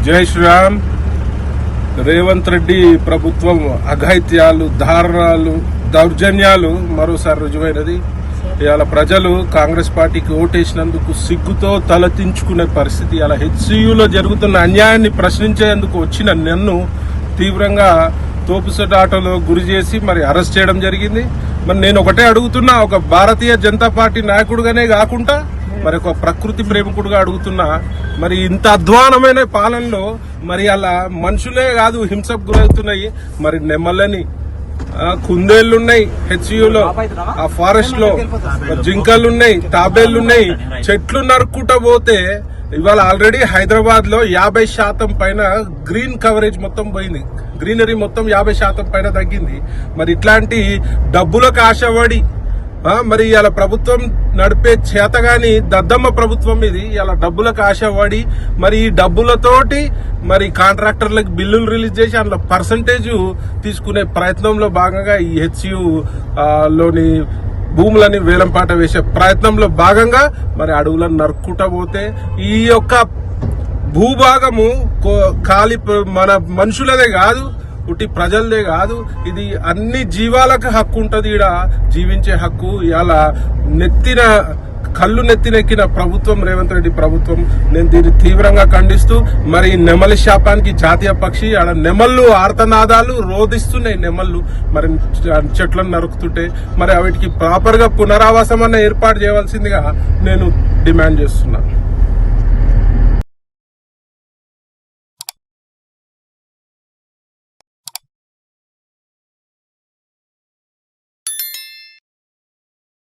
జై శ్రీరామ్. రేవంత్ రెడ్డి ప్రభుత్వం అఘాయిత్యాలు, దారుణాలు, దౌర్జన్యాలు మరోసారి రుజువైనది. ఇవాళ ప్రజలు కాంగ్రెస్ పార్టీకి ఓటేసినందుకు సిగ్గుతో తలదించుకునే పరిస్థితి. అలా హెచ్సియులో జరుగుతున్న అన్యాయాన్ని ప్రశ్నించేందుకు వచ్చిన నన్ను తీవ్రంగా తోపుసటాటలో గురి చేసి మరి అరెస్ట్ చేయడం జరిగింది. మరి నేను ఒకటే అడుగుతున్నా, ఒక భారతీయ జనతా పార్టీ నాయకుడుగానే కాకుండా మరి ఒక ప్రకృతి ప్రేమికుడుగా అడుగుతున్నా, మరి ఇంత అధ్వానమైన పాలనలో మరి అలా మనుషులే కాదు హింసకు గురవుతున్నాయి. మరి నెమ్మలని కుందేళ్లున్నాయి హెచ్యులో, ఆ ఫారెస్ట్ లో జింకలున్నాయి, తాబేళ్లున్నాయి. చెట్లు నరుక్కుంటా పోతే ఇవాళ ఆల్రెడీ హైదరాబాద్ లో 50% పైన గ్రీన్ కవరేజ్ మొత్తం పోయింది. గ్రీనరీ మొత్తం 50% పైన తగ్గింది. మరి ఇట్లాంటి డబ్బులకు ఆశపడి మరి ఇలా ప్రభుత్వం నడిపే చేతగాని దద్దమ్మ ప్రభుత్వం ఇది. ఇలా డబ్బులకు ఆశపడి మరి ఈ డబ్బులతోటి మరి కాంట్రాక్టర్లకు బిల్లులు రిలీజ్ చేసి అందులో పర్సంటేజ్ తీసుకునే ప్రయత్నంలో భాగంగా ఈ హెచ్యు లోని భూములని వేలంపాట వేసే ప్రయత్నంలో భాగంగా మరి అడవులను నరుక్కుంటా పోతే ఈ యొక్క భూభాగము ఖాళీ మన మనుషులదే కాదు, ఉట్టి ప్రజలదే కాదు, ఇది అన్ని జీవాలకు హక్కు ఉంటది. ఈడ జీవించే హక్కు. ఇలా కళ్ళు నెత్తినెక్కిన ప్రభుత్వం రేవంత్ రెడ్డి ప్రభుత్వం. నేను దీన్ని తీవ్రంగా ఖండిస్తూ మరి నెమలి శాపానికి జాతీయ పక్షి ఆడ నెమళ్ళు ఆర్తనాదాలు రోధిస్తున్నాయి. నెమళ్ళు మరి చెట్లను నరుకుతుంటే మరి వాటికి ప్రాపర్ గా పునరావాసం అన్న ఏర్పాటు చేయవలసిందిగా నేను డిమాండ్ చేస్తున్నా.